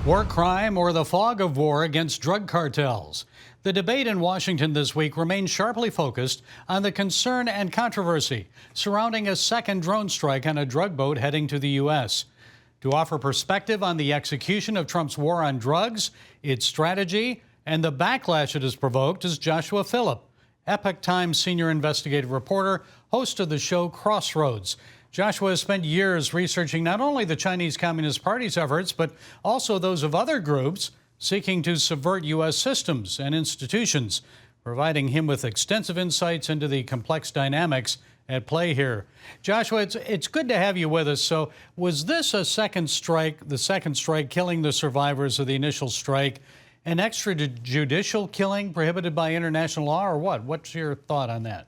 War crime or the fog of war against drug cartels. The debate in Washington this week remains sharply focused on the concern and controversy surrounding a second drone strike on a drug boat heading to the U.S. To offer perspective on the execution of Trump's war on drugs, its strategy, and the backlash it has provoked is Joshua Philipp, Epoch Times senior investigative reporter, host of the show Crossroads. Joshua has spent years researching not only the Chinese Communist Party's efforts, but also those of other groups seeking to subvert U.S. systems and institutions, providing him with extensive insights into the complex dynamics at play here. Joshua, it's good to have you with us. So was this a second strike, the second strike killing the survivors of the initial strike, an extrajudicial killing prohibited by international law, or what? What's your thought on that?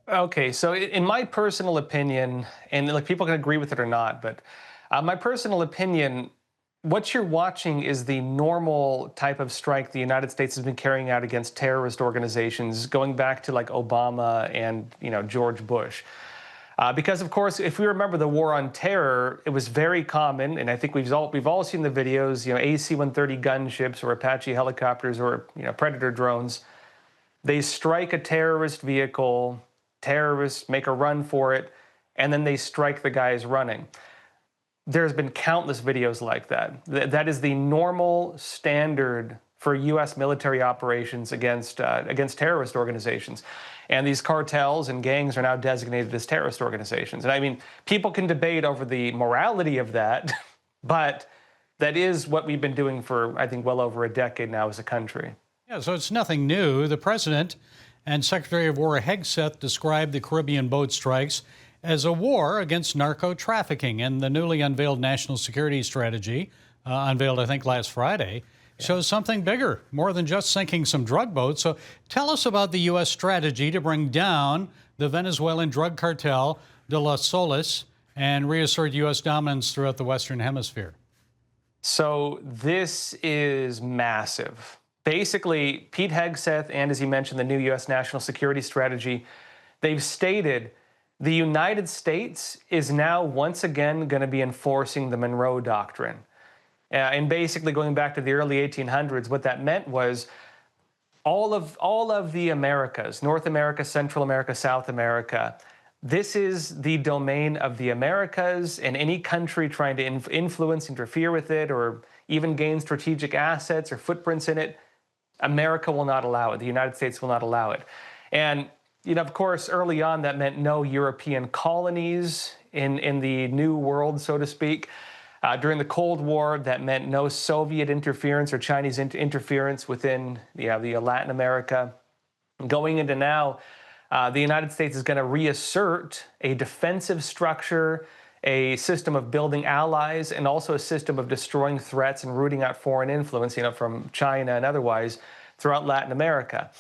Okay, so in my personal opinion, and like people can agree with it or not, but my personal opinion, what you're watching is the normal type of strike the United States has been carrying out against terrorist organizations, going back to like Obama and George Bush. Because of course, if we remember the war on terror, it was very common, and I think we've all seen the videos, AC-130 gunships or Apache helicopters or Predator drones. They strike a terrorist vehicle. Terrorists make a run for it, and then they strike the guys running. There's been countless videos like that. That is the normal standard for U.S. military operations against terrorist organizations. And these cartels and gangs are now designated as terrorist organizations. And I mean, people can debate over the morality of that, but that is what we've been doing for, I think, well over a decade now as a country. Yeah, so it's nothing new. The president and Secretary of War Hegseth described the Caribbean boat strikes as a war against narco-trafficking, and the newly unveiled national security strategy, unveiled I think last Friday, shows something bigger, more than just sinking some drug boats. So tell us about the U.S. strategy to bring down the Venezuelan drug cartel de los Soles and reassert U.S. dominance throughout the Western Hemisphere. So this is massive. Basically, Pete Hegseth and, as you mentioned, the new U.S. national security strategy, they've stated the United States is now once again going to be enforcing the Monroe Doctrine. And basically, going back to the early 1800s, what that meant was all of the Americas, North America, Central America, South America, this is the domain of the Americas, and any country trying to influence, interfere with it, or even gain strategic assets or footprints in it, America will not allow it. The United States will not allow it. And, of course, early on, that meant no European colonies in the New World, so to speak. During the Cold War, that meant no Soviet interference or Chinese interference within the Latin America. Going into now, the United States is going to reassert a defensive structure, a system of building allies, and also a system of destroying threats and rooting out foreign influence, from China and otherwise throughout Latin America.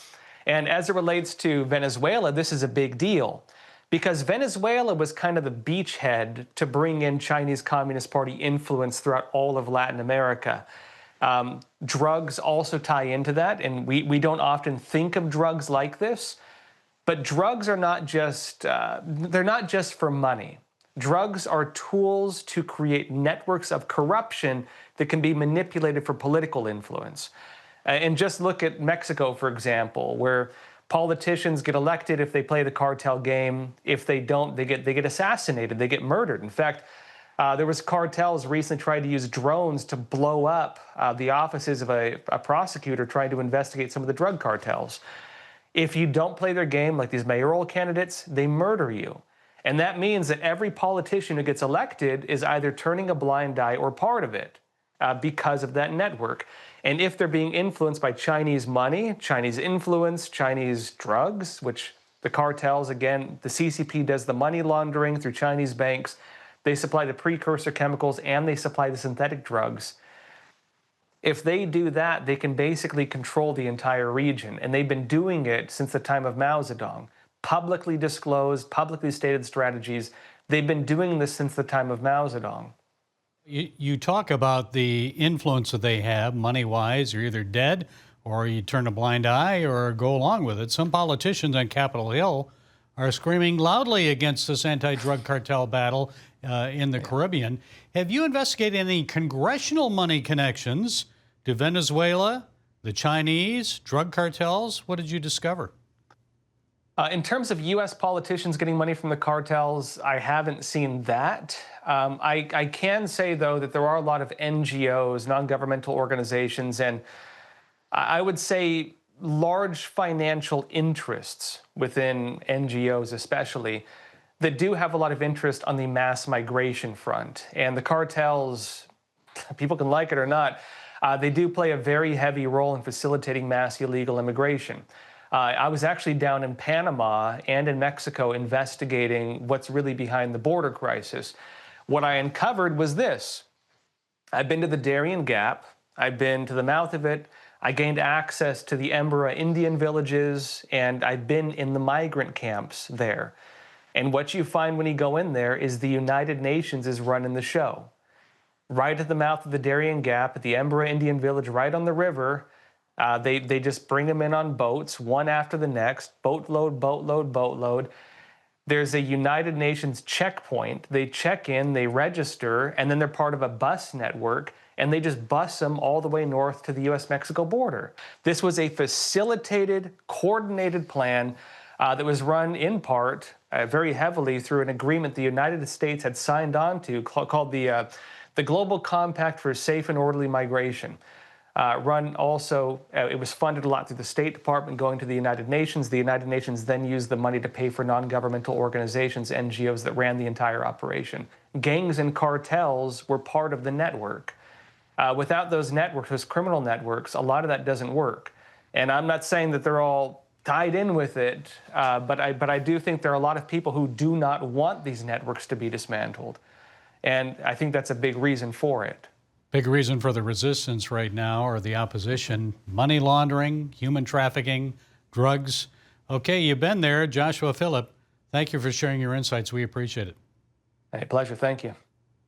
And as it relates to Venezuela, this is a big deal because Venezuela was kind of the beachhead to bring in Chinese Communist Party influence throughout all of Latin America. Drugs also tie into that, and we don't often think of drugs like this, but drugs are not just, they're not just for money. Drugs are tools to create networks of corruption that can be manipulated for political influence. And just look at Mexico, for example, where politicians get elected if they play the cartel game. If they don't, they get assassinated, they get murdered. In fact, there was cartels recently tried to use drones to blow up the offices of a prosecutor trying to investigate some of the drug cartels. If you don't play their game, like these mayoral candidates, they murder you. And that means that every politician who gets elected is either turning a blind eye or part of it because of that network. And if they're being influenced by Chinese money, Chinese influence, Chinese drugs, which the cartels, again, the CCP does the money laundering through Chinese banks. They supply the precursor chemicals and they supply the synthetic drugs. If they do that, they can basically control the entire region. And they've been doing it since the time of Mao Zedong. Publicly disclosed, publicly stated strategies. They've been doing this since the time of Mao Zedong. You talk about the influence that they have, money-wise. You're either dead or you turn a blind eye or go along with it. Some politicians on Capitol Hill are screaming loudly against this anti-drug cartel battle in the Caribbean. Have you investigated any congressional money connections to Venezuela, the Chinese, drug cartels? What did you discover? In terms of U.S. politicians getting money from the cartels, I haven't seen that. I can say, though, that there are a lot of NGOs, non-governmental organizations, and I would say large financial interests within NGOs especially, that do have a lot of interest on the mass migration front. And the cartels, people can like it or not, they do play a very heavy role in facilitating mass illegal immigration. I was actually down in Panama and in Mexico investigating what's really behind the border crisis. What I uncovered was this. I've been to the Darien Gap. I've been to the mouth of it. I gained access to the Embera Indian villages, and I've been in the migrant camps there. And what you find when you go in there is the United Nations is running the show. Right at the mouth of the Darien Gap, at the Embera Indian village, right on the river, they just bring them in on boats, one after the next, boatload, boatload, boatload. There's a United Nations checkpoint. They check in, they register, and then they're part of a bus network, and they just bus them all the way north to the U.S.-Mexico border. This was a facilitated, coordinated plan that was run in part very heavily through an agreement the United States had signed on to called the Global Compact for Safe and Orderly Migration. It was funded a lot through the State Department going to the United Nations. The United Nations then used the money to pay for non-governmental organizations, NGOs, that ran the entire operation. Gangs and cartels were part of the network. Without those networks, those criminal networks, a lot of that doesn't work. And I'm not saying that they're all tied in with it, but I do think there are a lot of people who do not want these networks to be dismantled. And I think that's a big reason for it. Big reason for the resistance right now, or the opposition: money laundering, human trafficking, drugs. Okay, you've been there. Joshua Philipp, thank you for sharing your insights. We appreciate it. Hey, pleasure. Thank you.